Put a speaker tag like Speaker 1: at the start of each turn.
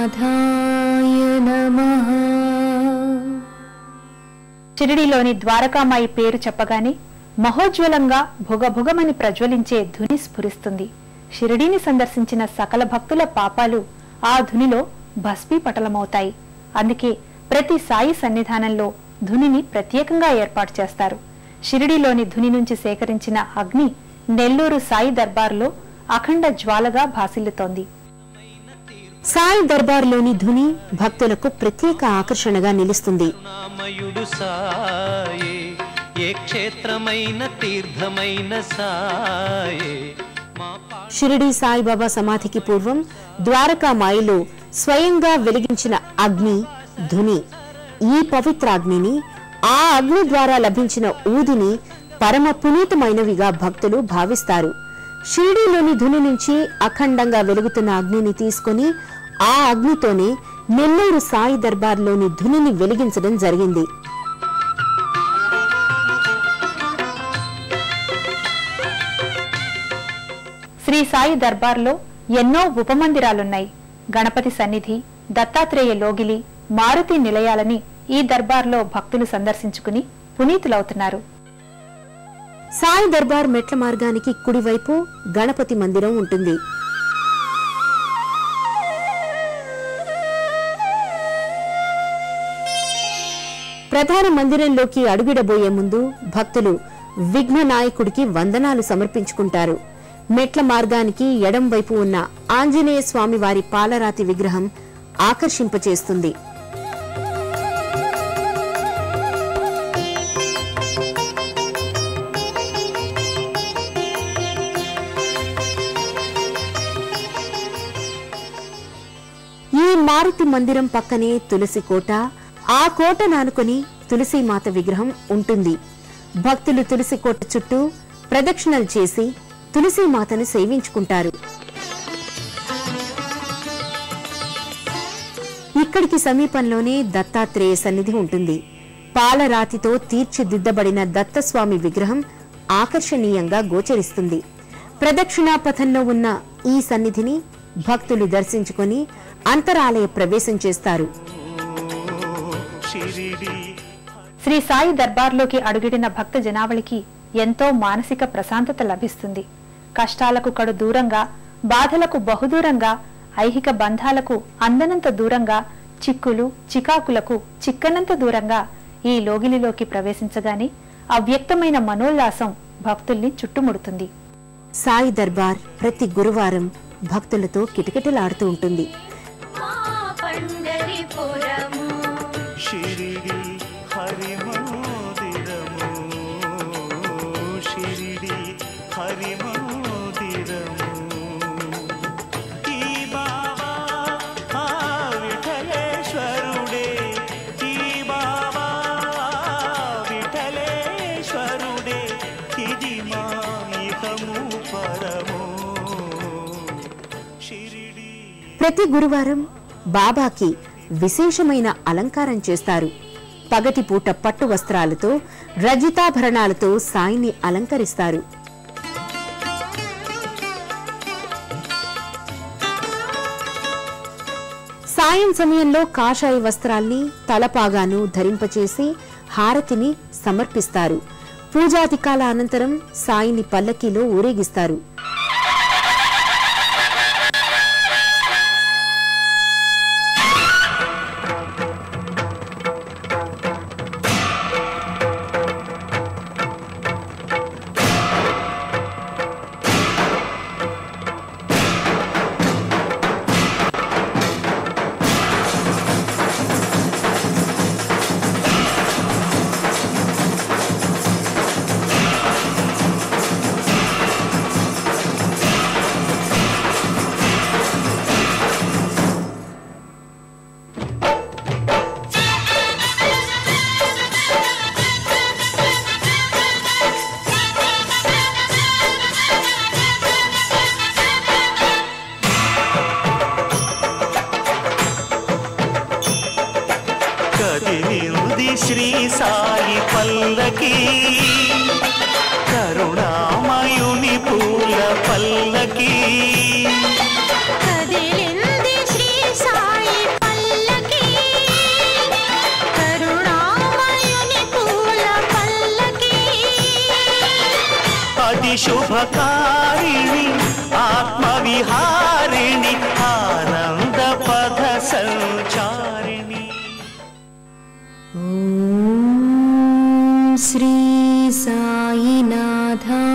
Speaker 1: శ్రీనాథాయ నమః.
Speaker 2: షిరిడీలోని ద్వారకామాయి పేరు చెప్పగానే మహోజ్వలంగా భుగభుగమని ప్రజ్వలించే ధుని స్ఫురిస్తుంది. షిరిడీని సందర్శించిన సకల భక్తుల పాపాలు ఆ ధునిలో భస్మీపటలమవుతాయి. అందుకే ప్రతి సాయి సన్నిధానంలో ధునిని ప్రత్యేకంగా ఏర్పాటు చేస్తారు. షిరిడీలోని ధుని నుంచి సేకరించిన అగ్ని నెల్లూరు సాయి దర్బార్లో అఖండ జ్వాలగా భాసిల్లుతోంది.
Speaker 3: సాయి దర్బార్లోని ధుని భక్తులకు ప్రత్యేక ఆకర్షణగా నిలుస్తుంది. షిరిడీ సాయిబాబా సమాధికి పూర్వం ద్వారకామాయిలో స్వయంగా వెలిగించిన అగ్ని ధుని. ఈ పవిత్రాగ్నిని, ఆ అగ్ని ద్వారా లభించిన ఊదిని పరమ పునీతమైనవిగా భక్తులు భావిస్తారు. షిరిడీలోని ధుని నుంచి అఖండంగా వెలుగుతున్న అగ్నిని తీసుకుని ఆ అగ్నితోనే నెల్లూరు సాయి దర్బార్లోని ధునిని వెలిగించడం జరిగింది.
Speaker 2: శ్రీ సాయి దర్బార్లో ఎన్నో ఉపమందిరాలున్నాయి. గణపతి సన్నిధి, దత్తాత్రేయ లోగిలి, మారుతి నిలయాలని ఈ దర్బార్లో భక్తులు సందర్శించుకుని పునీతులవుతున్నారు.
Speaker 3: సాయి దర్బార్ మెట్ల మార్గానికి కుడివైపు గణపతి మందిరం ఉంటుంది. ప్రధాన మందిరంలోకి అడుగిడబోయే ముందు భక్తులు విఘ్న నాయకుడికి వందనాలు సమర్పించుకుంటారు. మెట్ల మార్గానికి ఎడం వైపు ఉన్న ఆంజనేయ స్వామి వారి పాలరాతి విగ్రహం ఆకర్షింపచేస్తుంది. ఈ మారుతి మందిరం పక్కనే తులసి కోట, ఆ కోట నానుకొని తులసీమాత విగ్రహం ఉంటుంది. భక్తులు తులసి కోట చుట్టూ ప్రదక్షిణలు చేసి తులసీమాతను సేవించుకుంటారు. ఇక్కడికి సమీపంలోనే దత్తాత్రేయ సన్నిధి ఉంటుంది. పాలరాతితో తీర్చిదిద్దబడిన దత్తస్వామి విగ్రహం ఆకర్షణీయంగా గోచరిస్తుంది. ప్రదక్షిణాపథంలో ఉన్న ఈ సన్నిధిని భక్తులు దర్శించుకొని అంతరాలయ ప్రవేశం చేస్తారు.
Speaker 2: శ్రీ సాయి దర్బార్లోకి అడుగిడిన భక్త జనావళికి ఎంతో మానసిక ప్రశాంతత లభిస్తుంది. కష్టాలకు కడు దూరంగా, బాధలకు బహుదూరంగా, ఐహిక బంధాలకు అందనంత దూరంగా, చిక్కులు చికాకులకు చిక్కనంత దూరంగా ఈ లోగిలిలోకి ప్రవేశించగానే అవ్యక్తమైన మనోల్లాసం భక్తుల్ని చుట్టుముడుతుంది.
Speaker 3: సాయి దర్బార్ ప్రతి గురువారం భక్తులతో కిటకిటలాడుతూ ఉంటుంది. ప్రతి గురువారం బాబాకి విశేషమైన అలంకారం చేస్తారు. పగటిపూట పట్టు వస్త్రాలతో, రజితాభరణాలతో సాయిని అలంకరిస్తారు. సాయం సమయంలో కాషాయ వస్త్రాల్ని, తలపాగాను ధరింపచేసి హారతిని సమర్పిస్తారు. పూజాధికాల అనంతరం సాయిని పల్లకీలో ఊరేగిస్తారు.
Speaker 4: శ్రీ సాయి పల్లకి కరుణామయుని పూల పల్లకి
Speaker 1: కదిలింది శ్రీ సాయి
Speaker 4: అతి శుభకారిణి ఆత్మవిహారిణి ఆనంద పథ సంచారిణి.
Speaker 3: శ్రీ సాయినాథాయ